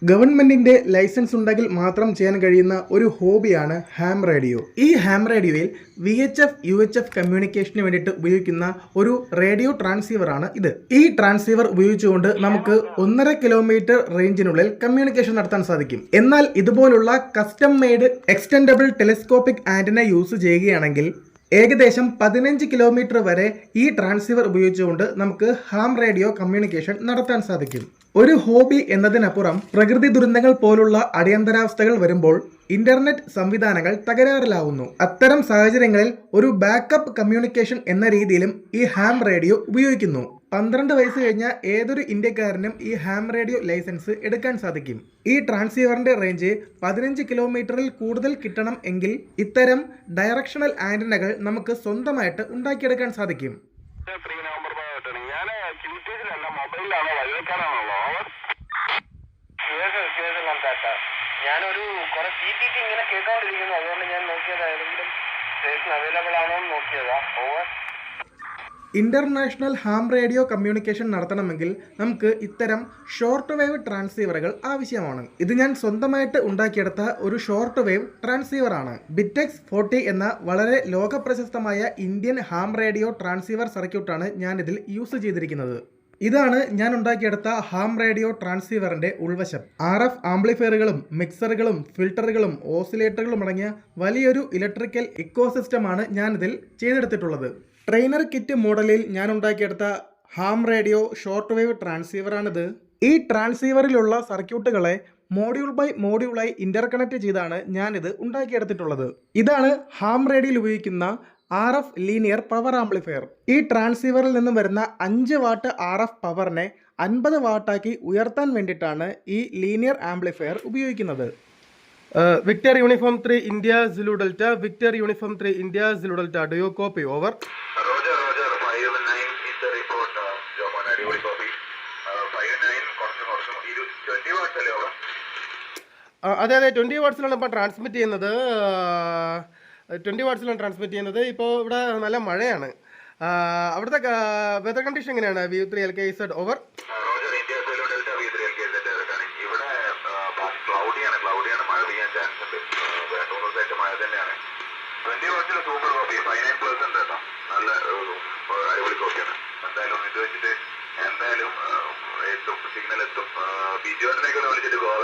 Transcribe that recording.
ഗവൺമെന്റിന്റെ ലൈസൻസ് ഉണ്ടെങ്കിൽ മാത്രം ചെയ്യാൻ കഴിയുന്ന ഒരു ഹോബിയാണ് ഹാം റേഡിയോ. ഈ ഹാം റേഡിയോയിൽ VHF UHF കമ്മ്യൂണിക്കേഷന് വേണ്ടിയിട്ട് ഉപയോഗിക്കുന്ന ഒരു റേഡിയോ ട്രാൻസീവറാണ് ഇത്. ഈ ട്രാൻസീവർ ഉപയോഗിച്ചുകൊണ്ട് നമുക്ക് 1.5 കിലോമീറ്റർ റേഞ്ചിനുള്ളിൽ കമ്മ്യൂണിക്കേഷൻ നടത്താൻ സാധിക്കും. എന്നാൽ ഇതുപോലുള്ള custom made extendable telescopic antenna use ചെയ്യുകയാണെങ്കിൽ ഏകദേശം 15 കിലോമീറ്റർ വരെ ഈ ട്രാൻസീവർ ഉപയോഗിച്ചുകൊണ്ട് നമുക്ക് ഹാം റേഡിയോ കമ്മ്യൂണിക്കേഷൻ നടത്താൻ സാധിക്കും. ഒരു ഹോബി എന്നതിനപ്പുറം പ്രകൃതി ദുരന്തങ്ങൾ പോലുള്ള അടിയന്തരാവസ്ഥകൾ വരുമ്പോൾ ഇന്റർനെറ്റ് സംവിധാനങ്ങൾ തകരാറിലാവുന്നു. അത്തരം സാഹചര്യങ്ങളിൽ ഒരു ബാക്കപ്പ് കമ്മ്യൂണിക്കേഷൻ എന്ന രീതിയിലും ഈ ഹാം റേഡിയോ ഉപയോഗിക്കുന്നു. 12 വയസ്സ് കഴിഞ്ഞ ഏതൊരു ഇന്ത്യക്കാരനും ഈ ഹാം റേഡിയോ ലൈസൻസ് എടുക്കാൻ സാധിക്കും. ഈ ട്രാൻസീവറിന്റെ റേഞ്ച് 15 കിലോമീറ്ററിൽ കൂടുതൽ കിട്ടണം എങ്കിൽ ഇത്തരം ഡയറക്ഷണൽ ആന്റിനകൾ നമുക്ക് സ്വന്തമായിട്ട് ഉണ്ടാക്കിയെടുക്കാൻ സാധിക്കും. ഞാനൊരു കുറെ PPT ഇങ്ങനെ കേട്ടോണ്ടിരിക്കുന്നു, അതുകൊണ്ട് ഞാൻ നോക്കിയതാ ഏതെങ്കിലും സ്റ്റേഷൻ അവൈലബിൾ ആണോ എന്ന് നോക്കിയതാ. Over. International ham radio communication നടത്തണമെങ്കിൽ നമുക്ക് ഇത്തരം ഷോർട്ട് വേവ് ട്രാൻസീവറുകൾ ആവശ്യമാണ്. ഇത് ഞാൻ സ്വന്തമായിട്ട് ഉണ്ടാക്കിയെടുത്ത ഒരു ഷോർട്ട് വേവ് ട്രാൻസീവറാണ്. ബിറ്റെക്സ് 40 എന്ന വളരെ ലോകപ്രശസ്തമായ ഇന്ത്യൻ ഹാം റേഡിയോ ട്രാൻസീവർ സർക്യൂട്ടാണ് ഞാൻ ഇതിൽ യൂസ് ചെയ്തിരിക്കുന്നത്. ഇതാണ് ഞാൻ ഉണ്ടാക്കിയെടുത്ത ഹാം റേഡിയോ ട്രാൻസീവറിന്റെ ഉൾവശം. RF ആംപ്ലിഫയറുകളും മിക്സറുകളും ഫിൽട്ടറുകളും ഓസിലേറ്ററുകളും അടങ്ങിയ വലിയൊരു ഇലക്ട്രിക്കൽ ഇക്കോസിസ്റ്റമാണ് ഞാനിതിൽ ചെയ്തെടുത്തിട്ടുള്ളത്. ട്രെയിനർ കിറ്റ് മോഡലിൽ ഞാൻ ഉണ്ടാക്കിയെടുത്ത ഹാം റേഡിയോ ഷോർട്ട് വേവ് ട്രാൻസീവറാണിത്. ഈ ട്രാൻസീവറിലുള്ള സർക്യൂട്ടുകളെ മോഡ്യൂൾ ബൈ മോഡ്യൂളായി ഇന്റർകണക്ട് ചെയ്താണ് ഞാനിത് ഉണ്ടാക്കിയെടുത്തിട്ടുള്ളത്. ഇതാണ് ഹാം റേഡിയോയിൽ ഉപയോഗിക്കുന്ന RF ലീനിയർ പവർ ആംപ്ലിഫയർ. ഈ ട്രാൻസീവറിൽ നിന്നും വരുന്ന 5 വാട്ട് RF പവറിനെ 50 വാട്ടാക്കി ഉയർത്താൻ വേണ്ടിയിട്ടാണ് ഈ ലീനിയർ ആംപ്ലിഫയർ ഉപയോഗിക്കുന്നത്. Victor uniform 3 India Silu delta, Victor uniform 3 India Silu delta, do you copy? Over. അതെ 20 വാട്ട്സിലാണ് ഇപ്പോൾ ട്രാൻസ്മിറ്റ് ചെയ്യുന്നത്. 20 വാട്ട്സിലാണ് ട്രാൻസ്മിറ്റ് ചെയ്യുന്നത്. ഇപ്പോൾ ഇവിടെ നല്ല മഴയാണ്. അവിടുത്തെ വെതർ കണ്ടീഷൻ എങ്ങനെയാണ്? V3LKZ. ഓവർ. എന്തായാലും എത്തും, സിഗ്നൽ എത്തും. ബിജുവിനൊക്കെ വിളിച്ചിട്ട് ഗോവ